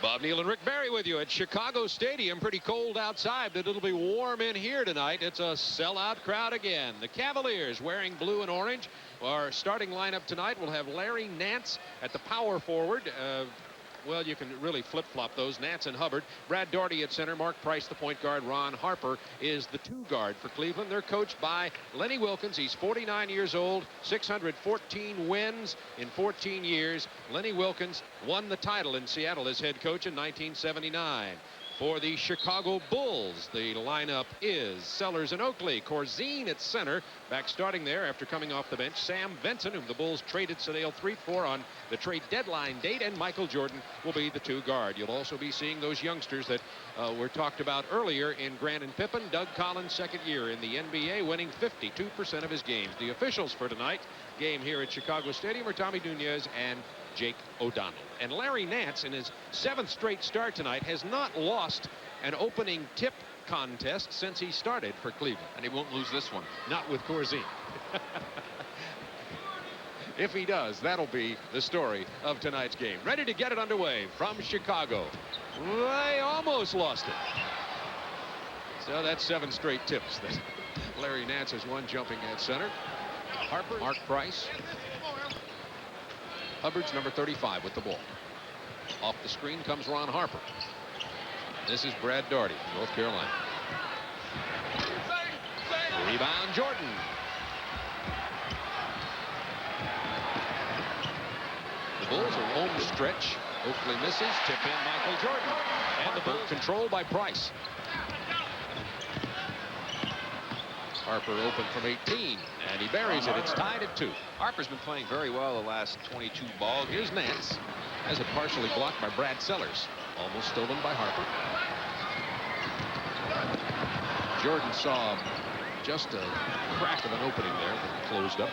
Bob Neal and Rick Barry with you at Chicago Stadium. Pretty cold outside, but it'll be warm in here tonight. It's a sellout crowd again. The Cavaliers, wearing blue and orange. Our starting lineup tonight will have Larry Nance at the power forward. Well, you can really flip-flop those. Nance and Hubbard. Brad Daugherty at center. Mark Price, the point guard. Ron Harper is the two guard for Cleveland. They're coached by Lenny Wilkens. He's 49 years old, 614 wins in 14 years. Lenny Wilkens won the title in Seattle as head coach in 1979. For the Chicago Bulls, the lineup is Sellers and Oakley. Corzine at center, back starting there after coming off the bench. Sam Benson, whom the Bulls traded Sedale 3-4 on the trade deadline date, and Michael Jordan will be the two guard. You'll also be seeing those youngsters that were talked about earlier in Grant and Pippen. Doug Collins, second year in the NBA, winning 52% of his games. The officials for tonight's game here at Chicago Stadium are Tommy Nunez and Jake O'Donnell. And Larry Nance, in his 7th straight start tonight, has not lost an opening tip contest since he started for Cleveland. And he won't lose this one. Not with Corzine. If he does, that'll be the story of tonight's game. Ready to get it underway from Chicago. They almost lost it. So that's 7 straight tips that Larry Nance has won, jumping at center. Harper, Mark Price. Hubbard's number 35 with the ball. Off the screen comes Ron Harper. This is Brad Daugherty, North Carolina. Rebound, Jordan. The Bulls are home stretch. Oakley misses. Tip in Michael Jordan. And the Bulls controlled by Price. Harper open from 18, and he buries it. It's tied at 2. Harper's been playing very well the last 22 ball games. Here's Nance. Has it partially blocked by Brad Sellers. Almost stolen by Harper. Jordan saw just a crack of an opening there, but closed up.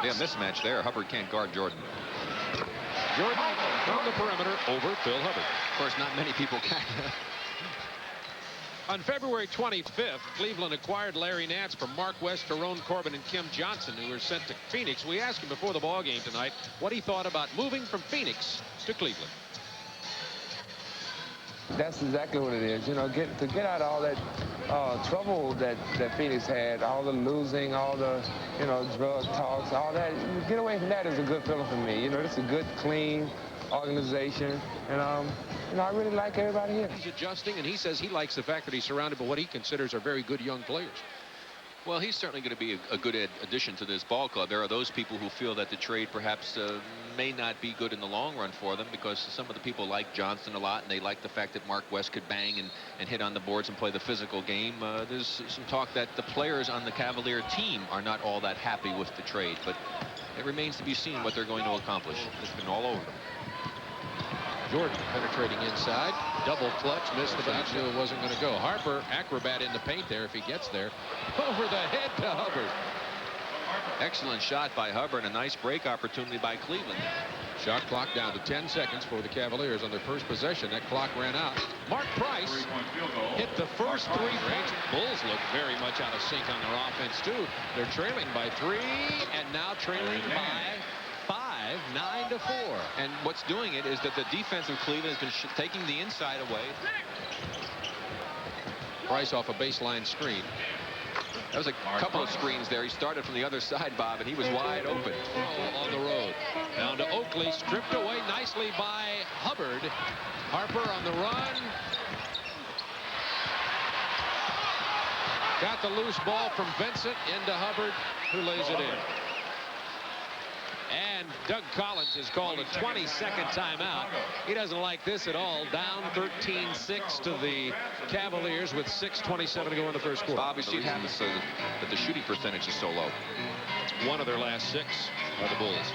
Yeah, mismatch there. Hubbard can't guard Jordan. Jordan from the perimeter over Phil Hubbard. Of course, not many people can. On February 25th, Cleveland acquired Larry Nance from Mark West, Tyrone Corbin, and Kim Johnson, who were sent to Phoenix. We asked him before the ball game tonight what he thought about moving from Phoenix to Cleveland. That's exactly what it is. You know, to get out of all that trouble that Phoenix had, all the losing, all the, you know, drug talks, all that. Get away from that is a good feeling for me. You know, it's a good, clean organization, and you know, I really like everybody here. He's adjusting, and he says he likes the fact that he's surrounded by what he considers are very good young players. Well, he's certainly going to be a good addition to this ball club. There are those people who feel that the trade perhaps may not be good in the long run for them, because some of the people like Johnson a lot, and they like the fact that Mark West could bang and hit on the boards and play the physical game. There's some talk that the players on the Cavalier team are not all that happy with the trade, but it remains to be seen what they're going to accomplish. It's been all over them. Jordan penetrating inside. Double clutch. Missed the bounce. Knew it wasn't going to go. Harper, acrobat in the paint there if he gets there. Over the head to Hubbard. Excellent shot by Hubbard. A nice break opportunity by Cleveland. Shot clock down to 10 seconds for the Cavaliers on their first possession. That clock ran out. Mark Price hit the first 3 range. Bulls look very much out of sync on their offense, too. They're trailing by 3 and now trailing by 5, 9-4. And what's doing it is that the defense of Cleveland has been taking the inside away. Price off a baseline screen. That was a couple of screens there. He started from the other side, Bob, and he was wide open. On the road. Down to Oakley. Stripped away nicely by Hubbard. Harper on the run. Got the loose ball from Vincent into Hubbard, who lays it in. And Doug Collins has called a 20-second timeout. He doesn't like this at all. Down 13-6 to the Cavaliers with 6:27 to go in the first quarter. Bob, you see it happens that the shooting percentage is so low. One of their last 6 are the Bulls.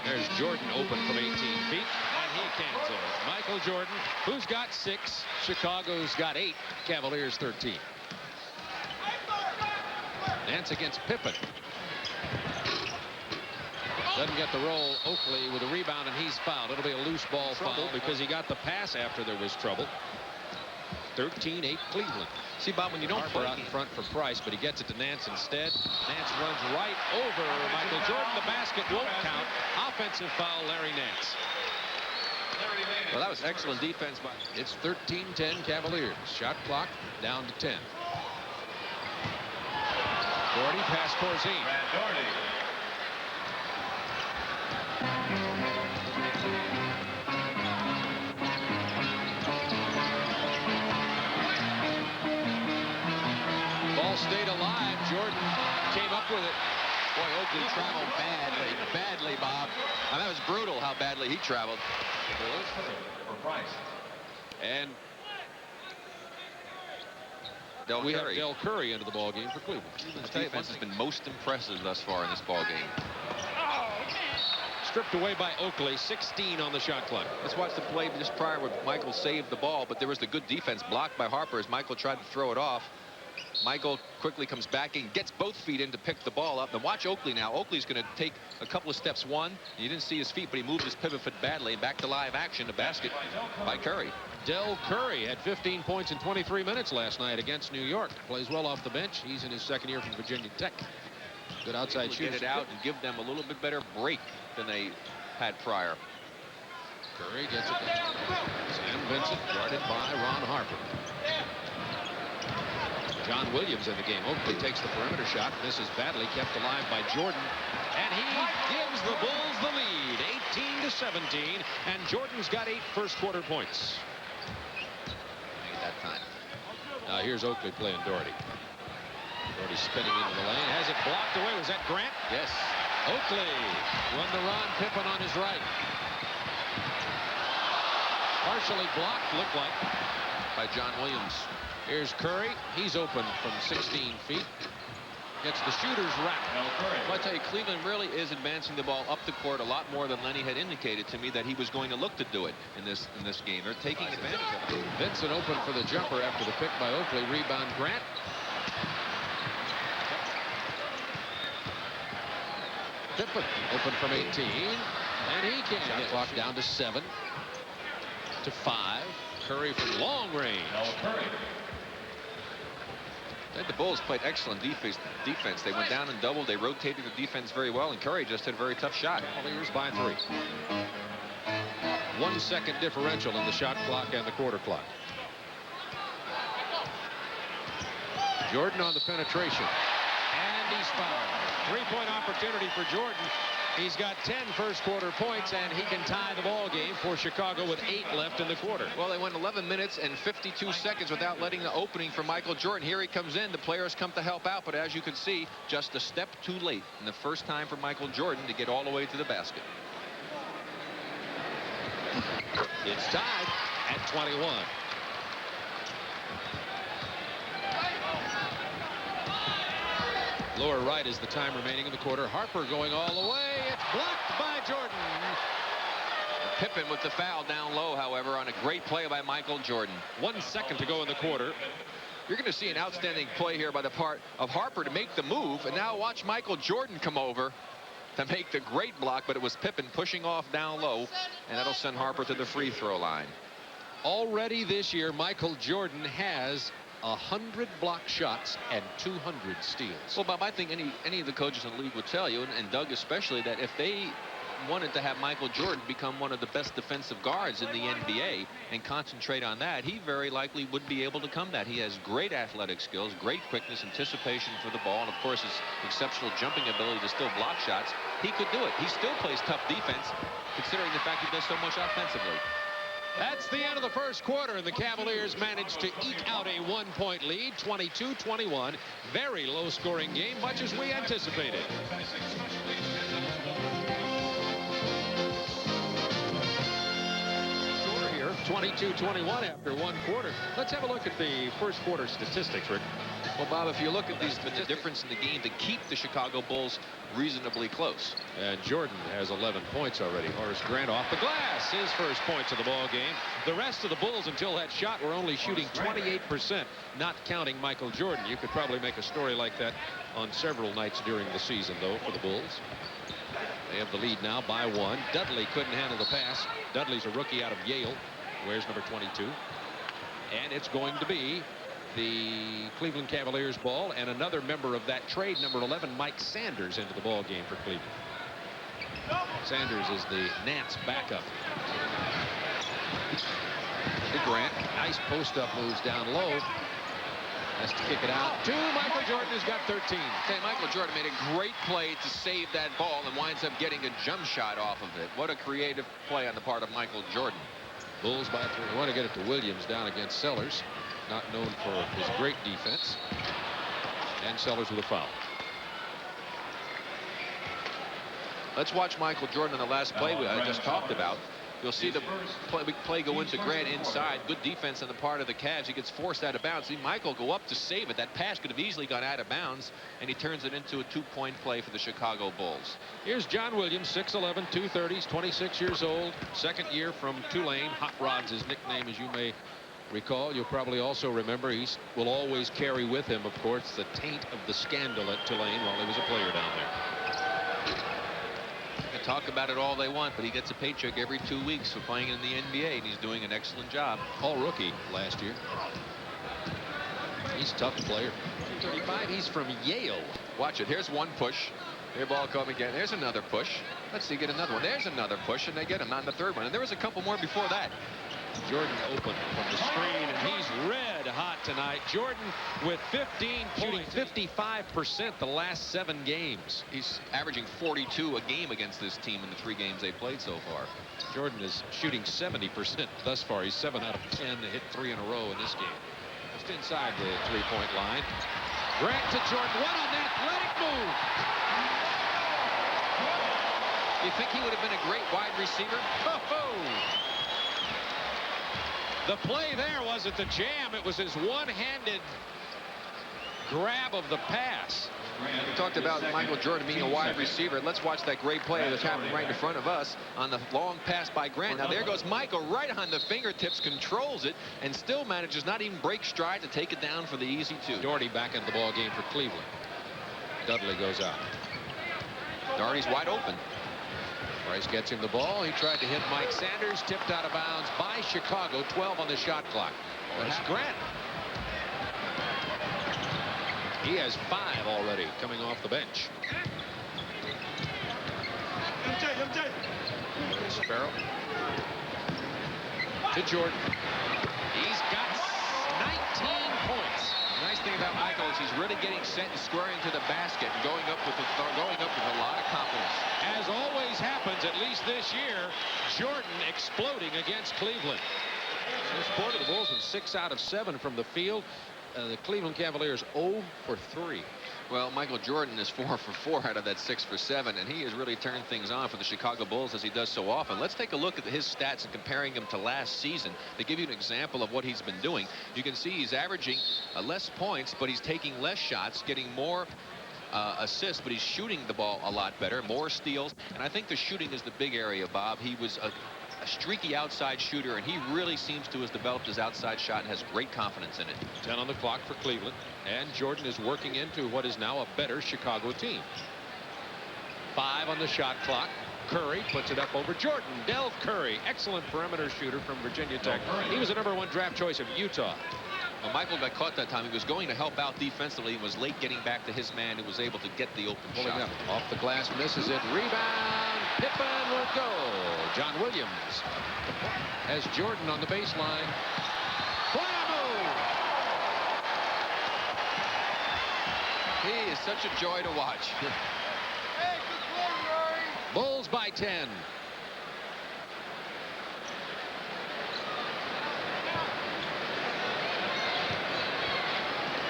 There's Jordan open from 18 feet, and he cans it. Michael Jordan, who's got 6. Chicago's got 8. Cavaliers 13. Nance against Pippen. Doesn't get the roll. Oakley with a rebound, and he's fouled. It'll be a loose ball foul because he got the pass after there was trouble. 13-8 Cleveland. See, Bob, when you don't Harper out in front for Price, but he gets it to Nance instead. Nance runs right over Michael Jordan. The basket won't count. Offensive foul, Larry Nance. Well, that was excellent defense by. It's 13-10 Cavaliers. Shot clock down to 10. Doherty past Corzine. Ball stayed alive. Jordan came up with it. Boy, Oakley traveled badly, Bob. And that was brutal how badly he traveled. And we have Dell Curry into the ball game for Cleveland. The defense has been most impressive thus far in this ball game. Stripped away by Oakley. 16 on the shot clock. Let's watch the play just prior where Michael saved the ball, but there was the good defense blocked by Harper as Michael tried to throw it off. Michael quickly comes back and gets both feet in to pick the ball up. And watch Oakley now. Oakley's going to take a couple of steps. One, you didn't see his feet, but he moved his pivot foot badly. And back to live action, a basket by Curry. Dell Curry had 15 points in 23 minutes last night against New York. Plays well off the bench. He's in his second year from Virginia Tech. Good outside shooter. Get it out and give them a little bit better break than they had prior. Curry gets it down. Sam Vincent guarded by Ron Harper. John Williams in the game. Oakley takes the perimeter shot. Misses badly. Kept alive by Jordan. And he gives the Bulls the lead. 18-17. And Jordan's got 8 first quarter points. Made that time. Now here's Oakley playing Doherty. Doherty spinning into the lane. Has it blocked away. Was that Grant? Yes. Oakley run the Ron Pippen on his right. Partially blocked, looked like. By John Williams. Here's Curry. He's open from 16 feet. Gets the shooter's rack. Well, I tell you, Cleveland really is advancing the ball up the court a lot more than Lenny had indicated to me that he was going to look to do it in this game. They're taking advantage of it. Vincent open for the jumper after the pick by Oakley. Rebound Grant. Pippen open from 18. And he can't hit. Clock down to 7 to 5. Curry from long range. I think the Bulls played excellent defense. They went down and doubled. They rotated the defense very well, and Curry just hit a very tough shot. Cavaliers by 3. 1 second differential in the shot clock and the quarter clock. Jordan on the penetration. And he's fouled. 3-point opportunity for Jordan. He's got 10 first quarter points, and he can tie the ball game for Chicago with 8 left in the quarter. Well, they went 11 minutes and 52 seconds without letting the opening for Michael Jordan. Here he comes in. The players come to help out, but as you can see, just a step too late. And the first time for Michael Jordan to get all the way to the basket. It's tied at 21. Lower right is the time remaining in the quarter. Harper going all the way. It's blocked by Jordan. Pippen with the foul down low, however, on a great play by Michael Jordan. 1 second to go in the quarter. You're going to see an outstanding play here by the part of Harper to make the move. And now watch Michael Jordan come over to make the great block, but it was Pippen pushing off down low, and that'll send Harper to the free throw line. Already this year, Michael Jordan has 100 block shots and 200 steals. Well, Bob, I think any of the coaches in the league would tell you, and Doug especially, that if they wanted to have Michael Jordan become one of the best defensive guards in the NBA and concentrate on that, he very likely would be able to come that. He has great athletic skills, great quickness, anticipation for the ball, and of course his exceptional jumping ability to still block shots. He could do it. He still plays tough defense, considering the fact he does so much offensively. That's the end of the first quarter, and the Cavaliers managed to eke out a 1-point lead, 22-21. Very low-scoring game, much as we anticipated. 22-21 after 1 quarter. Let's have a look at the first quarter statistics, Rick. Well, Bob, if you look at these, the difference in the game to keep the Chicago Bulls reasonably close. And Jordan has 11 points already. Horace Grant off the glass, his first points of the ball game. The rest of the Bulls until that shot were only shooting 28%, not counting Michael Jordan. You could probably make a story like that on several nights during the season, though, for the Bulls. They have the lead now by 1. Dudley couldn't handle the pass. Dudley's a rookie out of Yale. Wears number 22. And it's going to be the Cleveland Cavaliers ball, and another member of that trade, number 11, Mike Sanders, into the ball game for Cleveland. Sanders is the Nats backup. Grant. Nice post-up moves down low. Has to kick it out to Michael Jordan, who's got 13. Okay, Michael Jordan made a great play to save that ball and winds up getting a jump shot off of it. What a creative play on the part of Michael Jordan. Bulls by 3. I want to get it to Williams down against Sellers, not known for his great defense. And Sellers with a foul. Let's watch Michael Jordan on the last play I just talked about. You'll see the play go into Grant inside. Good defense on the part of the Cavs. He gets forced out of bounds. See Michael go up to save it. That pass could have easily gone out of bounds, and he turns it into a 2-point play for the Chicago Bulls. Here's John Williams, 6'11", 230. He's 26 years old. Second year from Tulane. Hot Rod's his nickname, as you may recall. You'll probably also remember he will always carry with him, of course, the taint of the scandal at Tulane while he was a player down there. Talk about it all they want, but he gets a paycheck every 2 weeks for playing in the NBA, and he's doing an excellent job. All rookie last year. He's a tough player. 235. He's from Yale. Watch it. Here's one push. Their ball coming again. There's another push. Let's see, get another one. There's another push, and they get him on the third one. And there was a couple more before that. Jordan open from the screen, and he's red hot tonight. Jordan with 15 shooting 55% the last 7 games. He's averaging 42 a game against this team in the 3 games they played so far. Jordan is shooting 70% thus far. He's 7 out of 10 to hit 3 in a row in this game. Just inside the 3-point line. Grant to Jordan. What an athletic move! You think he would have been a great wide receiver? The play there wasn't the jam. It was his one-handed grab of the pass. We talked about Michael Jordan being a wide receiver. Let's watch that great play that's happening right in front of us on the long pass by Grant. Now there goes Michael right on the fingertips, controls it, and still manages not even break stride to take it down for the easy 2. Doherty back into the ball game for Cleveland. Dudley goes out. Doherty's wide open. Bryce gets him the ball. He tried to hit Mike Sanders, tipped out of bounds by Chicago. 12 on the shot clock. That's Grant. He has 5 already coming off the bench. Sparrow to Jordan. He's got 19 points. The nice thing about Michael is he's really getting set and squaring to the basket and going up with a lot of confidence. As always happens, at least this year, Jordan exploding against Cleveland. This quarter, the Bulls with 6 out of 7 from the field. The Cleveland Cavaliers 0 for 3. Well, Michael Jordan is 4 for 4 out of that 6 for 7, and he has really turned things on for the Chicago Bulls as he does so often. Let's take a look at his stats and comparing them to last season to give you an example of what he's been doing. You can see he's averaging less points, but he's taking less shots, getting more assists, but he's shooting the ball a lot better, more steals, and I think the shooting is the big area, Bob. He was a streaky outside shooter, and he really seems to have developed his outside shot and has great confidence in it. 10 on the clock for Cleveland, and Jordan is working into what is now a better Chicago team. 5 on the shot clock. Curry puts it up over Jordan. Dell Curry, excellent perimeter shooter from Virginia Tech. He was the #1 draft choice of Utah. Well, Michael got caught that time. He was going to help out defensively and was late getting back to his man who was able to get the open shot. Up. Off the glass, misses it. Rebound. Pippen will go. John Williams has Jordan on the baseline. Blam! He is such a joy to watch. Hey, good play, Rory. Bulls by 10.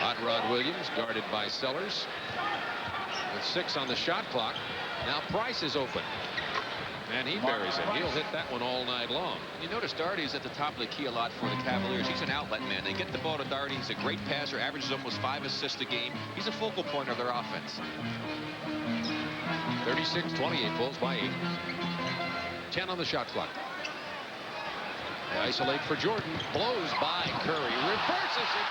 Hot Rod Williams guarded by Sellers with 6 on the shot clock. Now Price is open, and he buries it. He'll hit that one all night long. You notice Doherty's at the top of the key a lot for the Cavaliers. He's an outlet man. They get the ball to Doherty. He's a great passer, averages almost 5 assists a game. He's a focal point of their offense. 36-28, Bulls by 8. 10 on the shot clock. They isolate for Jordan. Blows by Curry. Reverses it.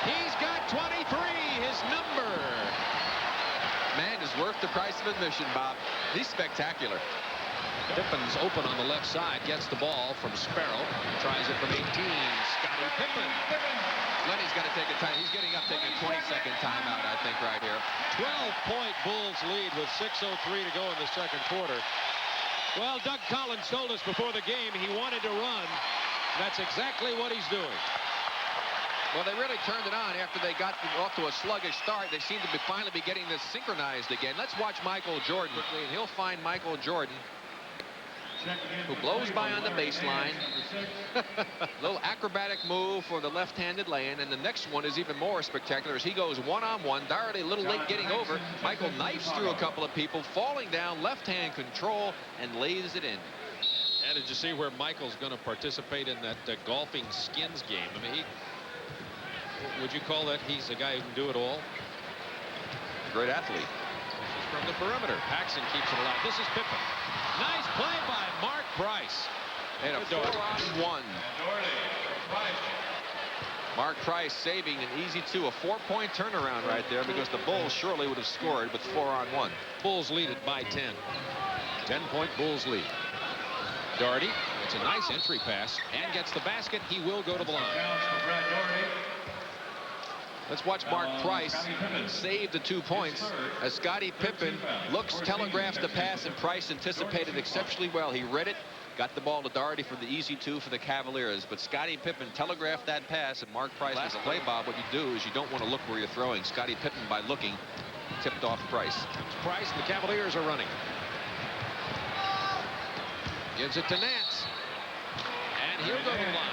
He's got 23, his number. Man is worth the price of admission, Bob. He's spectacular. Pippen's open on the left side. Gets the ball from Sparrow. Tries it from 18. Scottie Pippen. Lenny's got to take a time. He's getting up, taking a 20-second timeout, I think, right here. 12-point Bulls lead with 6:03 to go in the second quarter. Well, Doug Collins told us before the game he wanted to run. That's exactly what he's doing. Well, they really turned it on after they got off to a sluggish start. They seem to finally be getting this synchronized again. Let's watch Michael Jordan quickly, and he'll find Michael Jordan, who blows by on the baseline. Little acrobatic move for the left-handed lay-in, and the next one is even more spectacular as he goes one-on-one. Doherty a little late getting over. Michael knifes through a couple of people, falling down, left-hand control, and lays it in. And did you see where Michael's going to participate in that golfing skins game? I mean, would you call that he's a guy who can do it all? Great athlete. This is from the perimeter. Paxson keeps it alive. This is Pippen. Nice play by Mark Price. And a 4-on-1. Mark Price saving an easy two, a 4-point turnaround right there, because the Bulls surely would have scored with 4-on-1. Bulls lead it by 10. 10-point Bulls lead. Doherty, it's a nice entry pass and gets the basket. He will go to the line. Let's watch Mark Price save the 2 points as Scottie Pippen telegraphs the pass, and Price anticipated exceptionally well. He read it, got the ball to Doherty for the easy two for the Cavaliers, but Scottie Pippen telegraphed that pass, and Mark Price was a play, Bob. What you do is you don't want to look where you're throwing. Scottie Pippen, by looking, tipped off Price. Price and the Cavaliers are running. Gives it to Nance. And he'll go to the line.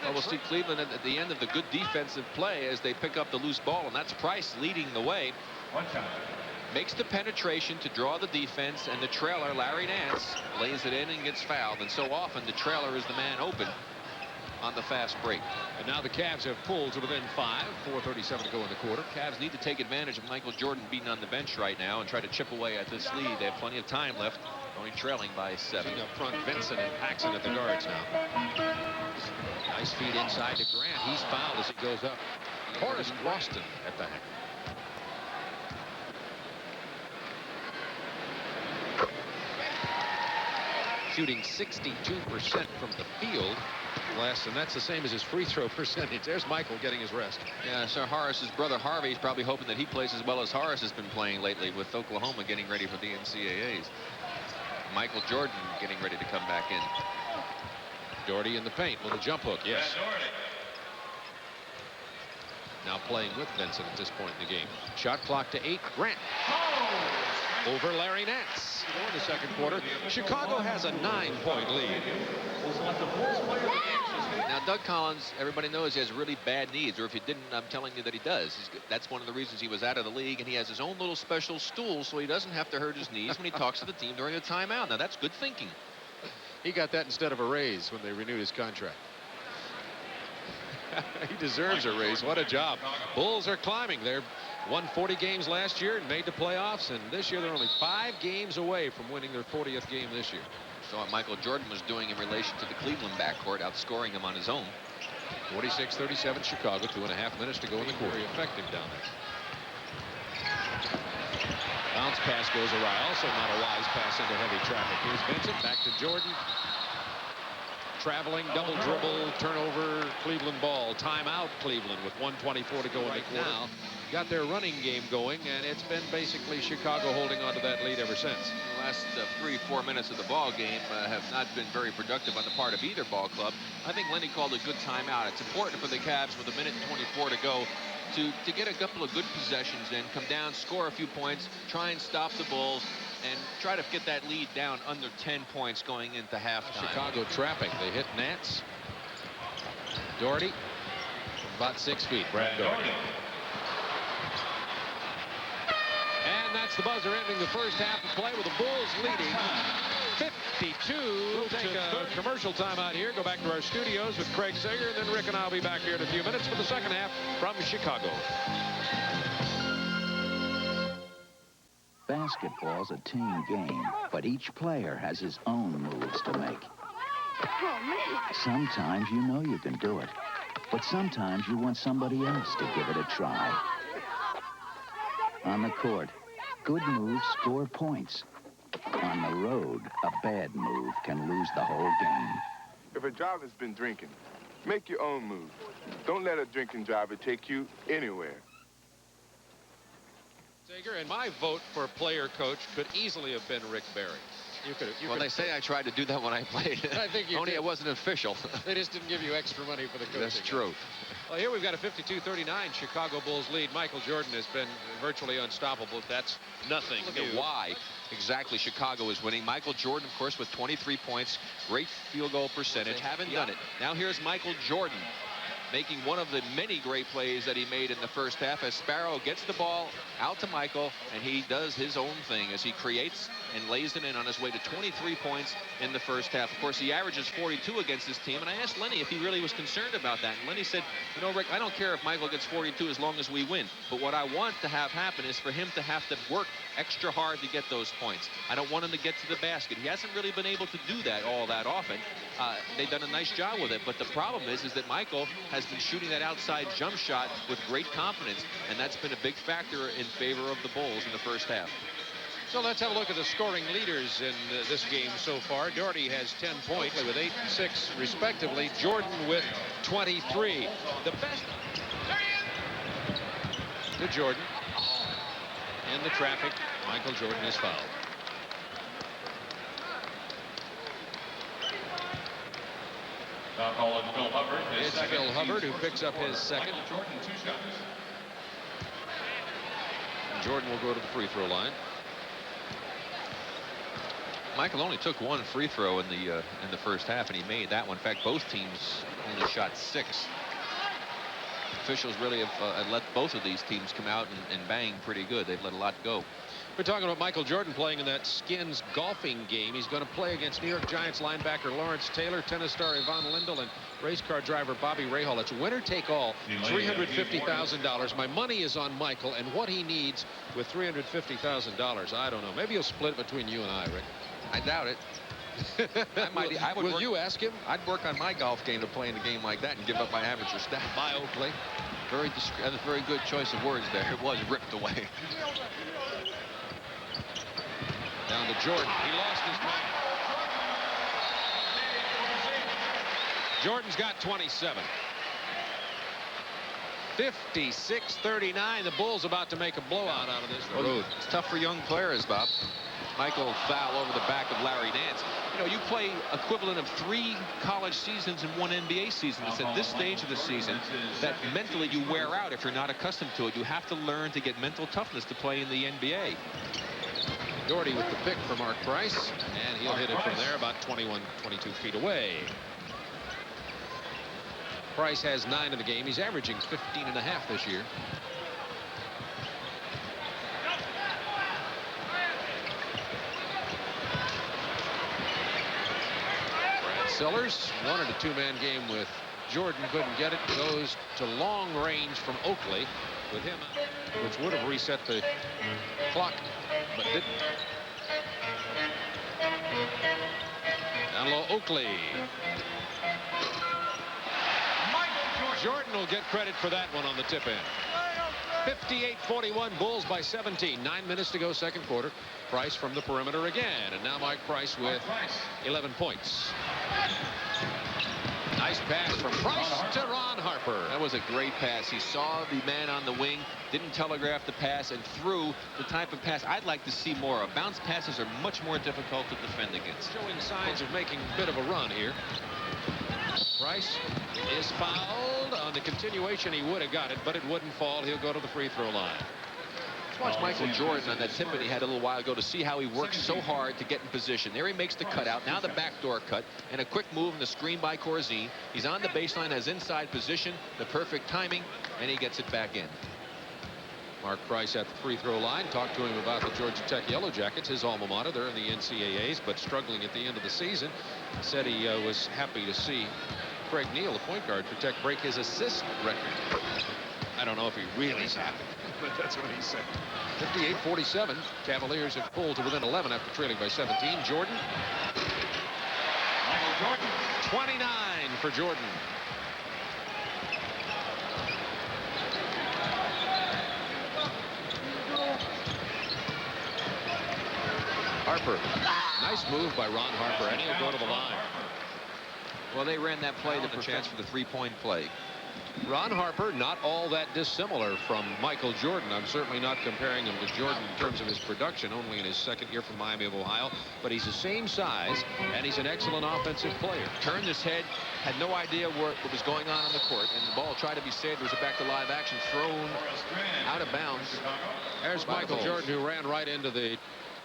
Well, we'll see Cleveland at the end of the good defensive play as they pick up the loose ball, and that's Price leading the way. Makes the penetration to draw the defense, and the trailer, Larry Nance, lays it in and gets fouled. And so often the trailer is the man open on the fast break. And now the Cavs have pulled to within 5. 4:37 to go in the quarter. Cavs need to take advantage of Michael Jordan being on the bench right now and try to chip away at this lead. They have plenty of time left, only trailing by 7. Up front, Vincent and Paxson at the guards now. Nice feed inside to Grant. He's fouled as he goes up. Horace Boston at the hack. Shooting 62% from the field. Less, and that's the same as his free throw percentage. There's Michael getting his rest. Yeah, Sir Horace's brother Harvey's probably hoping that he plays as well as Horace has been playing lately, with Oklahoma getting ready for the NCAAs. Michael Jordan getting ready to come back in. Doherty in the paint with a jump hook. Yes. Now playing with Vincent at this point in the game. Shot clock to 8. Grant over Larry Nance. In the second quarter, Chicago has a 9-point lead. Now, Doug Collins, everybody knows he has really bad knees, or if he didn't, I'm telling you that he does. That's one of the reasons he was out of the league, and he has his own little special stool so he doesn't have to hurt his knees when he talks to the team during a timeout. Now, that's good thinking. He got that instead of a raise when they renewed his contract. He deserves a raise. What a job. Bulls are climbing. They won 40 games last year and made the playoffs, and this year they're only 5 games away from winning their 40th game this year. So what Michael Jordan was doing in relation to the Cleveland backcourt, outscoring him on his own. 46-37 Chicago. 2.5 minutes to go in the quarter. Very effective down there. Bounce pass goes awry. Also not a wise pass into heavy traffic. Here's Vincent. Back to Jordan. Traveling, double dribble, turnover, Cleveland ball. Timeout, Cleveland, with 1:24 to go in the quarter. Now, got their running game going, and it's been basically Chicago holding on to that lead ever since. The last 3-4 minutes of the ball game have not been very productive on the part of either ball club. I think Lenny called a good timeout. It's important for the Cavs with 1:24 to go to get a couple of good possessions in, come down, score a few points, try and stop the Bulls, and try to get that lead down under 10 points going into halftime. Chicago trapping. They hit Nance. Doherty, about 6 feet. Brad Doherty. And that's the buzzer ending the first half of play with the Bulls leading 52. We'll take a commercial timeout here. Go back to our studios with Craig Sager, and then Rick and I will be back here in a few minutes for the second half from Chicago. Basketball's a team game, but each player has his own moves to make. Sometimes you know you can do it, but sometimes you want somebody else to give it a try. On the court, good moves score points. On the road, a bad move can lose the whole game. If a driver's been drinking, make your own move. Don't let a drinking driver take you anywhere. Sager, and my vote for player coach could easily have been Rick Barry. You could. Well, they say I tried to do that when I played. I think you Only did. it wasn't official. They just didn't give you extra money for the coaching. That's true. Well, here we've got a 52-39 Chicago Bulls lead. Michael Jordan has been virtually unstoppable. That's nothing Look new. at why exactly Chicago is winning. Michael Jordan, of course, with 23 points. Great field goal percentage. Haven't done it. Now here's Michael Jordan making one of the many great plays that he made in the first half as Sparrow gets the ball out to Michael, and he does his own thing as he creates and lays it in on his way to 23 points in the first half. Of course, he averages 42 against his team, and I asked Lenny if he really was concerned about that. And Lenny said, you know, Rick, I don't care if Michael gets 42 as long as we win. But what I want to have happen is for him to have to work extra hard to get those points. I don't want him to get to the basket. He hasn't really been able to do that all that often. They've done a nice job with it, but the problem is that Michael has been shooting that outside jump shot with great confidence, and that's been a big factor in favor of the Bulls in the first half. So let's have a look at the scoring leaders in this game so far. Doherty has 10 points with 8 and 6 respectively. Jordan with 23. The best to Jordan. In the traffic, Michael Jordan is fouled. It's Phil Hubbard who picks up his second. And Jordan will go to the free throw line. Michael only took one free throw in the first half, and he made that one. In fact, both teams only shot 6. Officials really have let both of these teams come out and bang pretty good. They've let a lot go. We're talking about Michael Jordan playing in that Skins golfing game. He's going to play against New York Giants linebacker Lawrence Taylor, tennis star Yvonne Lindell, and race car driver Bobby Rahal. It's winner take all, $350,000. My money is on Michael and what he needs with $350,000. I don't know. Maybe he'll split it between you and I, Rick. I doubt it. Will you ask him? I'd work on my golf game to play in a game like that and give up my amateur stat. By Oakley. That's a very good choice of words there. It was ripped away. Down to Jordan. He lost his mind. Jordan's got 27. 56-39. The Bulls about to make a blowout out of this road. It's tough for young players, Bob. Michael foul over the back of Larry Nance. You know, you play equivalent of 3 college seasons and 1 NBA season. It's at this stage of the season that mentally you wear out if you're not accustomed to it. You have to learn to get mental toughness to play in the NBA. Doherty with the pick for Mark Price, and he'll hit it from there about 21, 22 feet away. Price has 9 in the game. He's averaging 15.5 this year. Brad Sellers wanted a 2-man game with Jordan, couldn't get it. Goes to long range from Oakley with him, which would have reset the clock, but didn't. Down low, Oakley. Jordan will get credit for that one on the tip end. 58-41, Bulls by 17. 9 minutes to go, second quarter. Price from the perimeter again, and now Mike Price with 11 points. Nice pass from Price to Ron Harper. That was a great pass. He saw the man on the wing, didn't telegraph the pass, and threw the type of pass I'd like to see more of. Bounce passes are much more difficult to defend against. Showing signs of making a bit of a run here. Price is fouled. On the continuation, he would have got it, but it wouldn't fall. He'll go to the free throw line. Let's watch Michael Jordan on that tip that he had a little while ago to see how he works so hard to get in position. There he makes the cutout. Now the backdoor cut and a quick move in the screen by Corzine. He's on the baseline, has inside position, the perfect timing, and he gets it back in. Mark Price at the free throw line. Talked to him about the Georgia Tech Yellow Jackets, his alma mater. They're in the NCAAs, but struggling at the end of the season. Said he was happy to see Craig Neal, the point guard for Tech, break his assist record. I don't know if he really is happy, but that's what he said. 58-47. Cavaliers have pulled to within 11 after trailing by 17. Jordan. 29 for Jordan. Harper. Nice move by Ron Harper, and he'll go to the line. Well, they ran that play to the chance for the 3-point play. Ron Harper, not all that dissimilar from Michael Jordan. I'm certainly not comparing him to Jordan in terms of his production, only in his second year from Miami of Ohio, but he's the same size, and he's an excellent offensive player. Turned his head, had no idea what was going on the court, and the ball tried to be saved. It was back to live action, thrown out of bounds. There's Michael Jordan, who ran right into the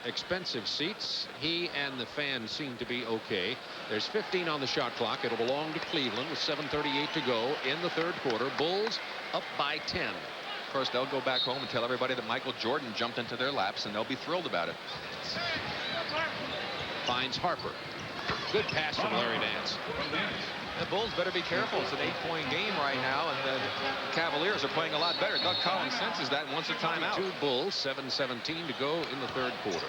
expensive seats. He and the fans seem to be okay. There's 15 on the shot clock. It'll belong to Cleveland with 7:38 to go in the third quarter. Bulls up by 10. Of course, they'll go back home and tell everybody that Michael Jordan jumped into their laps, and they'll be thrilled about it. Finds Harper. Good pass from Larry Nance. The Bulls better be careful. It's an 8-point game right now, and the Cavaliers are playing a lot better. Doug Collins senses that and wants a timeout. 2 Bulls, 7:17 to go in the third quarter.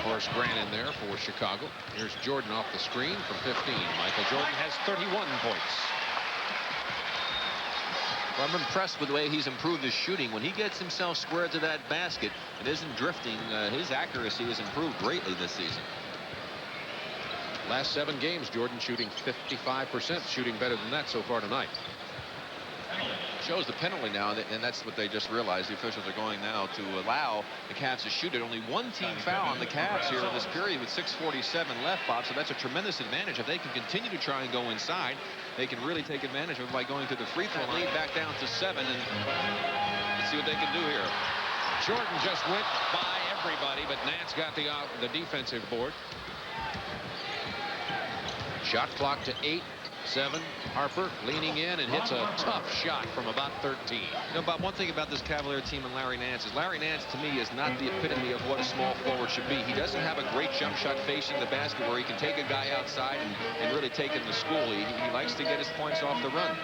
Horace Grant in there for Chicago. Here's Jordan off the screen from 15. Michael Jordan has 31 points. Well, I'm impressed with the way he's improved his shooting. When he gets himself squared to that basket and isn't drifting, his accuracy has improved greatly this season. Last 7 games, Jordan shooting 55%, shooting better than that so far tonight. Shows the penalty now, and that's what they just realized. The officials are going now to allow the Cavs to shoot it. Only one team foul on the Cavs here in this period with 6:47 left, Bob, so that's a tremendous advantage. If they can continue to try and go inside, they can really take advantage of it by going to the free throw line. Lead back down to 7, and let's see what they can do here. Jordan just went by everybody, but Nance got the defensive board. Shot clock to 8. 7. Harper leaning in and hits a tough shot from about 13. You know, Bob, one thing about this Cavalier team and Larry Nance is Larry Nance, to me, is not the epitome of what a small forward should be. He doesn't have a great jump shot facing the basket where he can take a guy outside and really take him to school. He likes to get his points off the run.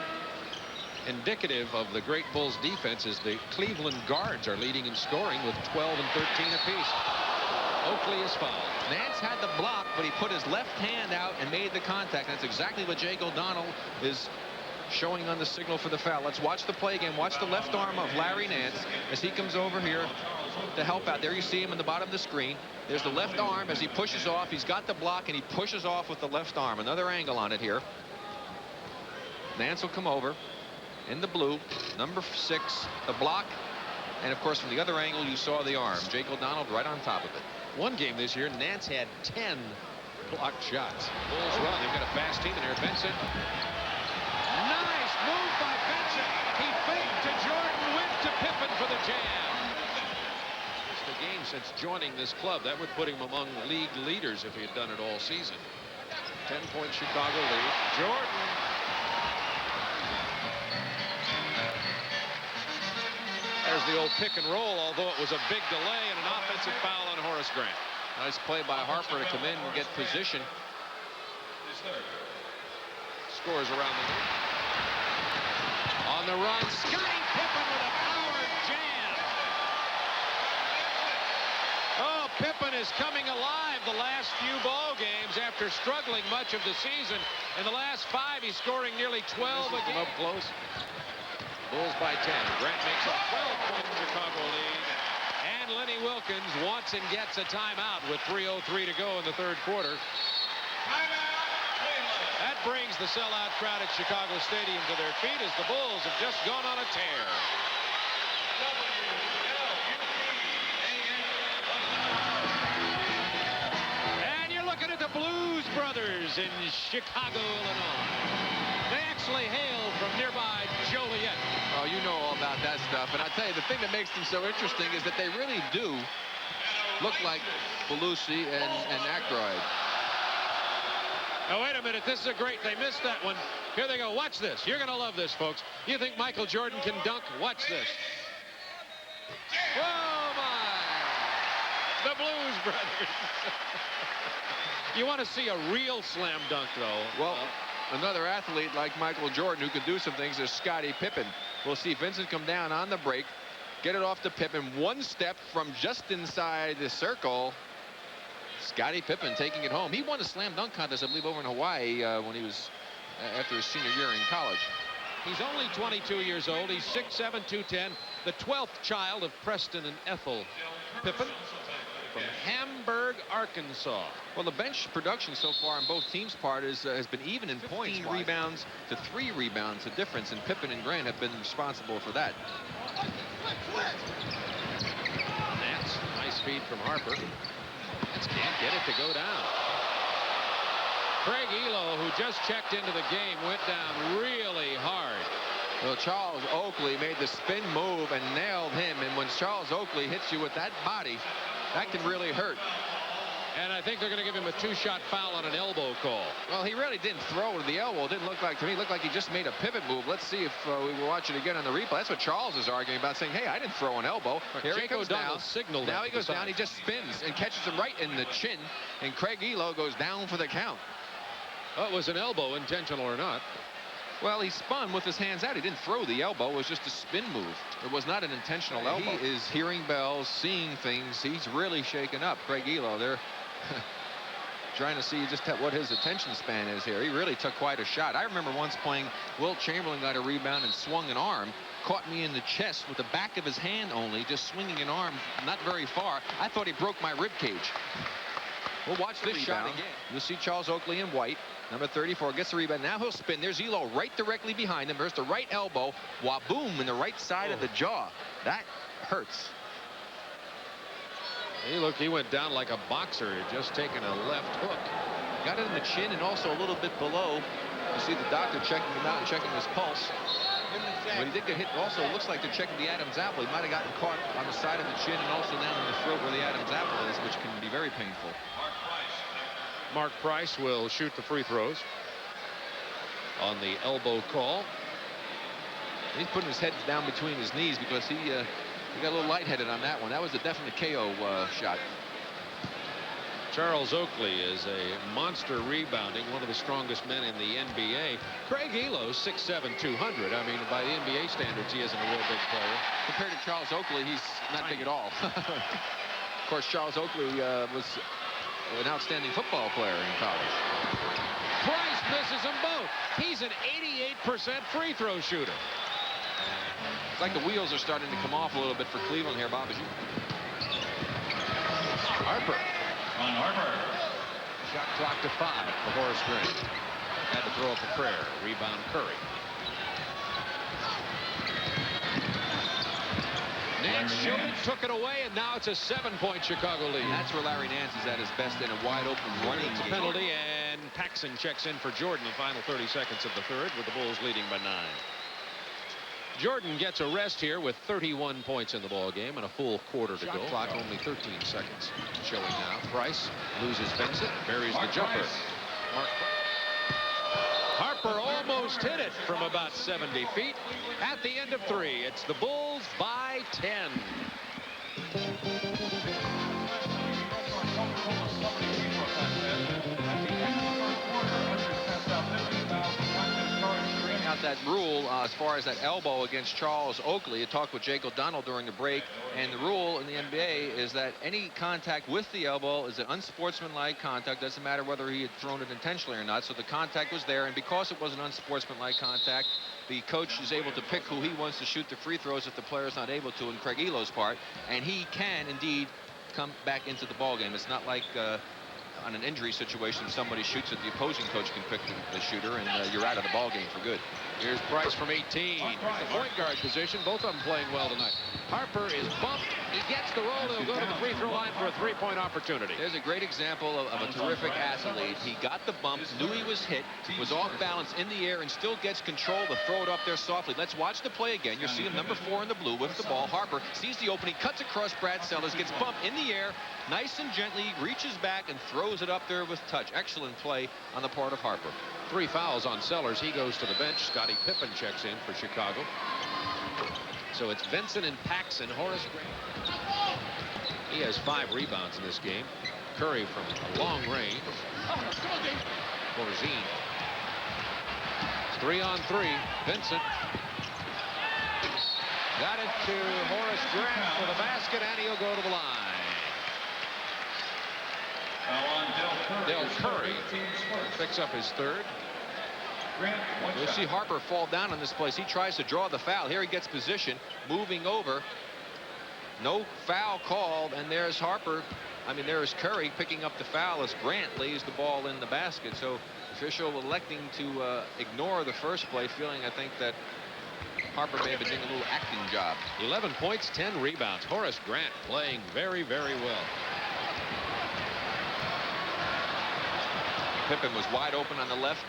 Indicative of the great Bulls defense is the Cleveland guards are leading in scoring with 12 and 13 apiece. Oakley is fouled. Nance had the block, but he put his left hand out and made the contact. That's exactly what Jake O'Donnell is showing on the signal for the foul. Let's watch the play again. Watch the left arm of Larry Nance as he comes over here to help out. There you see him in the bottom of the screen. There's the left arm as he pushes off. He's got the block, and he pushes off with the left arm. Another angle on it here. Nance will come over in the blue. Number 6, the block. And, of course, from the other angle, you saw the arm. Jake O'Donnell right on top of it. One game this year, Nance had 10 blocked shots. Bulls run. They've got a fast team in there. Benson. Nice move by Benson. He faked to Jordan, went to Pippen for the jam. It's the game since joining this club. That would put him among league leaders if he had done it all season. 10-point Chicago lead. Jordan. There's the old pick and roll, although it was a big delay and an offensive foul on Horace Grant. Nice play by Harper to come in and get position. Scores around the league. On the run, Scottie Pippen with a power jam. Oh, Pippen is coming alive the last few ball games after struggling much of the season. In the last 5, he's scoring nearly 12 a game. Up close. Bulls by 10. Grant makes a 12-point Chicago lead. And Lenny Wilkins wants and gets a timeout with 3:03 to go in the third quarter. That brings the sellout crowd at Chicago Stadium to their feet as the Bulls have just gone on a tear. And you're looking at the Blues Brothers in Chicago, Illinois. They actually hail from nearby Joliet. Oh, you know all about that stuff. And I tell you, the thing that makes them so interesting is that they really do look like Belushi and Aykroyd. Now, wait a minute. This is a great. They missed that one. Here they go. Watch this. You're going to love this, folks. You think Michael Jordan can dunk? Watch this. Oh, my. The Blues Brothers. You want to see a real slam dunk, though. Well, another athlete like Michael Jordan who can do some things is Scottie Pippen. We'll see Vincent come down on the break, get it off to Pippen. One step from just inside the circle. Scottie Pippen taking it home. He won a slam dunk contest, I believe, over in Hawaii when he was after his senior year in college. He's only 22 years old. He's 6'7", 210, the 12th child of Preston and Ethel Pippen. from Hamburg, Arkansas. Well, the bench production so far on both teams' part has been even in points. 15 rebounds to 3 rebounds. The difference, and Pippen and Grant have been responsible for that. Nance, nice feed from Harper. Nance can't get it to go down. Craig Elo, who just checked into the game, went down really hard. Well, Charles Oakley made the spin move and nailed him. And when Charles Oakley hits you with that body, that can really hurt. And I think they're going to give him a 2-shot foul on an elbow call. Well, he really didn't throw to the elbow. It didn't look like, to me, it looked like he just made a pivot move. Let's see if we will watch it again on the replay. That's what Charles is arguing about, saying, hey, I didn't throw an elbow. Here he goes down. Signaled now he goes down. He just spins and catches him right in the chin. And Craig Elo goes down for the count. Oh, it was an elbow, intentional or not. Well, he spun with his hands out. He didn't throw the elbow. It was just a spin move. It was not an intentional elbow. He is hearing bells, seeing things. He's really shaken up. Craig Elo, they're trying to see just what his attention span is here. He really took quite a shot. I remember once playing, Wilt Chamberlain got a rebound and swung an arm, caught me in the chest with the back of his hand only, just swinging an arm not very far. I thought he broke my rib cage. We'll watch this shot again. You'll see Charles Oakley in white. Number 34 gets the rebound. Now he'll spin. There's Elo right directly behind him. There's the right elbow. Waboom in the right side of the jaw. That hurts. Hey, look, he went down like a boxer. He had just taken a left hook. Got it in the chin and also a little bit below. You see the doctor checking him out and checking his pulse. But he did get hit. Also, it looks like they're checking the Adam's apple. He might have gotten caught on the side of the chin and also down in the throat where the Adam's apple is, which can be very painful. Mark Price will shoot the free throws on the elbow call. He's putting his head down between his knees because he got a little lightheaded on that one. That was a definite KO shot. Charles Oakley is a monster rebounding, one of the strongest men in the NBA. Craig Elo, 6'7", 200. I mean, by the NBA standards, he isn't a real big player. Compared to Charles Oakley, he's not big at all. Of course, Charles Oakley was an outstanding football player in college. Price misses them both. He's an 88% free throw shooter. It's like the wheels are starting to come off a little bit for Cleveland here, Bob. Harper. Ron Harper. Shot clock to 5 for Horace Grant. Had to throw up a prayer. Rebound Curry. Nance shooting, took it away, and now it's a 7-point Chicago lead. That's where Larry Nance is at his best in a wide open running game. Penalty, and Paxson checks in for Jordan the final 30 seconds of the third, with the Bulls leading by 9. Jordan gets a rest here with 31 points in the ball game and a full quarter to go. Clock only 13 seconds showing now. Price loses Vincent, buries the jumper. Harper almost hit it from about 70 feet. At the end of 3, it's the Bulls by 10. Out that rule as far as that elbow against Charles Oakley. I talked with Jake O'Donnell during the break, and the rule in the NBA is that any contact with the elbow is an unsportsmanlike contact. Doesn't matter whether he had thrown it intentionally or not. So the contact was there, and because it was an unsportsmanlike contact, the coach is able to pick who he wants to shoot the free throws if the player is not able to in Craig Elo's part, and he can indeed come back into the ball game. It's not like on an injury situation, somebody shoots it, the opposing coach can pick the shooter, and you're out of the ball game for good. Here's Price from 18. The point guard position. Both of them playing well tonight. Harper is bumped. He gets the roll. He'll go to the free throw line for a 3-point opportunity. There's a great example of a terrific athlete. He got the bump, knew he was hit, was off balance in the air, and still gets control to throw it up there softly. Let's watch the play again. You're seeing number 4 in the blue with the ball. Harper sees the opening, cuts across Brad Sellers, gets bumped in the air, nice and gently, reaches back and throws it up there with touch. Excellent play on the part of Harper. 3 fouls on Sellers. He goes to the bench. Scottie Pippen checks in for Chicago. So it's Vincent and Paxson. Horace Grant. He has 5 rebounds in this game. Curry from a long range. Borzine. 3-on-3. Vincent. Got it to Horace Grant for the basket, and he'll go to the line. Dell Curry picks up his 3rd. You'll see Harper fall down on this place. He tries to draw the foul. Here he gets position, moving over. No foul called, and there's Harper I mean, there is Curry picking up the foul as Grant lays the ball in the basket. So official electing to ignore the first play, feeling, I think, that Harper may have been doing a little acting job. 11 points, 10 rebounds. Horace Grant playing very, very well. Pippen was wide open on the left,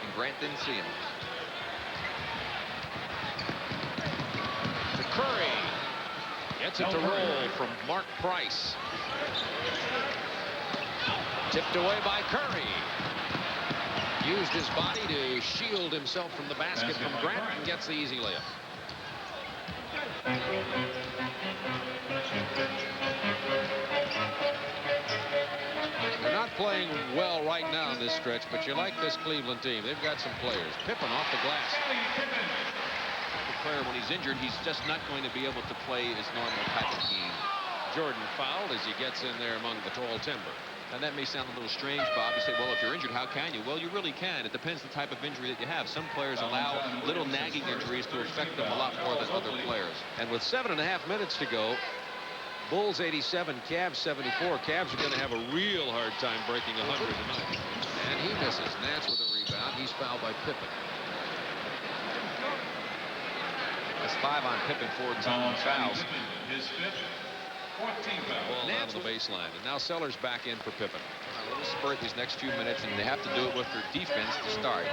and Grant didn't see him. To Curry. Gets it to roll from Mark Price. Tipped away by Curry. Used his body to shield himself from the basket from Grant and gets the easy layup. They're not playing well right now in this stretch, but you like this Cleveland team. They've got some players. Pippen off the glass. The player, when he's injured, he's just not going to be able to play his normal type of game. Jordan fouled as he gets in there among the tall timber. And that may sound a little strange, Bob. You say, well, if you're injured, how can you? Well, you really can. It depends the type of injury that you have. Some players allow little nagging injuries to affect them a lot more than other players. And with 7.5 minutes to go, Bulls 87, Cavs 74. Cavs are going to have a real hard time breaking 100 tonight. And he misses. Nance with a rebound. He's fouled by Pippen. That's 5 on Pippen, 14 fouls. His fifth. 14 Ball out on the baseline, and now Sellers back in for Pippen. A little spurt these next few minutes, and they have to do it with their defense to start.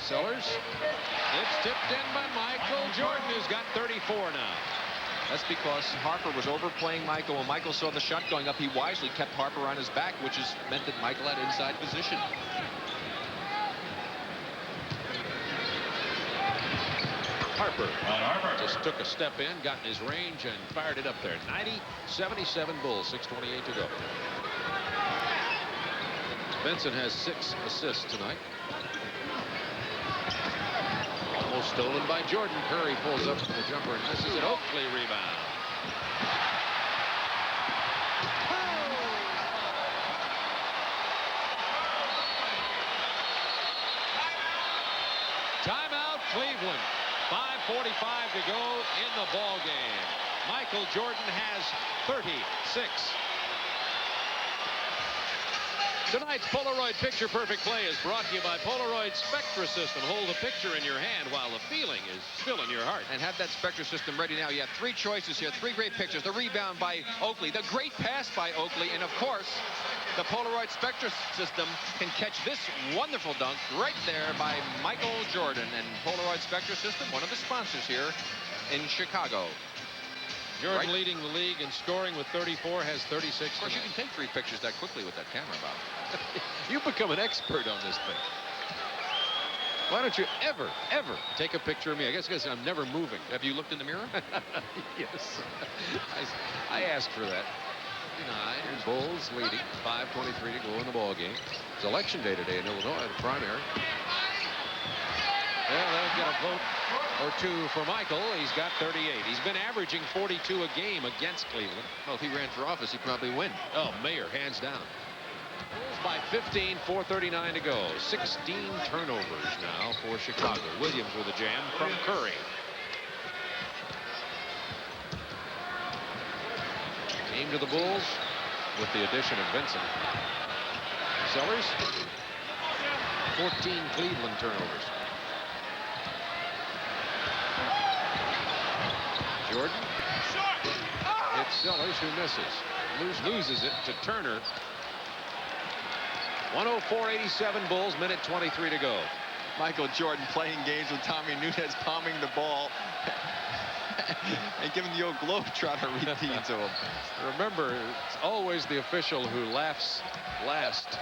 Sellers. It's tipped in by Michael Jordan, who's got 34 now. That's because Harper was overplaying Michael. When Michael saw the shot going up, he wisely kept Harper on his back, which has meant that Michael had inside position. Harper just took a step in, got in his range, and fired it up there. 90-77 Bulls, 6:28 to go. Benson has 6 assists tonight. Almost stolen by Jordan. Curry pulls up the jumper and misses it. Oakley rebound. Timeout, Cleveland. 5:45 to go in the ball game. Michael Jordan has 36. Tonight's Polaroid Picture Perfect Play is brought to you by Polaroid Spectra System. Hold a picture in your hand while the feeling is still in your heart. And have that Spectra System ready now. You have 3 choices here, 3 great pictures. The rebound by Oakley, the great pass by Oakley, and of course, the Polaroid Spectra System can catch this wonderful dunk right there by Michael Jordan. And Polaroid Spectra System, one of the sponsors here in Chicago. Jordan leading the league in scoring with 34, has 36. Of course, you can take 3 pictures that quickly with that camera, Bob. You've become an expert on this thing. Why don't you ever take a picture of me? I guess because I'm never moving. Have you looked in the mirror? Yes. I asked for that. 9, Bulls leading, 5:23 to go in the ball game. It's election day today in Illinois, the primary. Well, they'll get a vote or 2 for Michael. He's got 38. He's been averaging 42 a game against Cleveland. Well, if he ran for office, he'd probably win. Oh, Mayor, hands down. Bulls by 15, 4:39 to go. 16 turnovers now for Chicago. Williams with a jam from Curry. Came to the Bulls with the addition of Vincent. Sellers. 14 Cleveland turnovers. Jordan. Hits Sellers, who misses. Loses it to Turner. 104-87 Bulls, minute 23 to go. Michael Jordan playing games with Tommy Nunez, palming the ball and giving the old globetrotter routine to him. Remember, it's always the official who laughs last.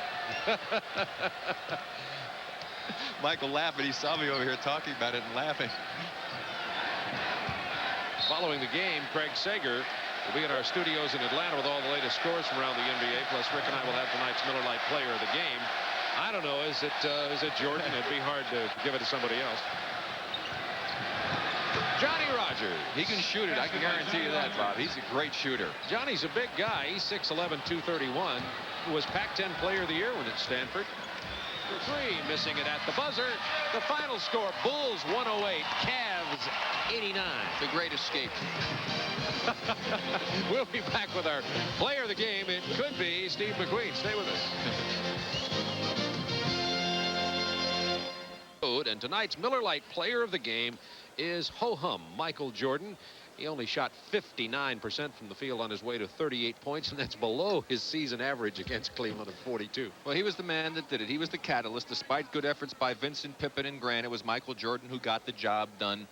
Michael laughed, and he saw me over here talking about it and laughing. Following the game, Craig Sager will be in our studios in Atlanta with all the latest scores from around the NBA. Plus, Rick and I will have tonight's Miller Lite Player of the Game. I don't know. Is it Jordan? It'd be hard to give it to somebody else. Johnny Rogers. He can shoot it. I can guarantee you that, Bob. He's a great shooter. Johnny's a big guy. He's 6'11", 231. Was Pac-10 Player of the Year when at Stanford. for three, missing it at the buzzer. The final score, Bulls 108, Cavs 89. The great escape. We'll be back with our player of the game. It could be Steve McQueen. Stay with us. And tonight's Miller Lite player of the game is ho-hum Michael Jordan. He only shot 59% from the field on his way to 38 points, and that's below his season average against Cleveland of 42. Well, he was the man that did it. He was the catalyst. Despite good efforts by Vincent, Pippen, and Grant, it was Michael Jordan who got the job done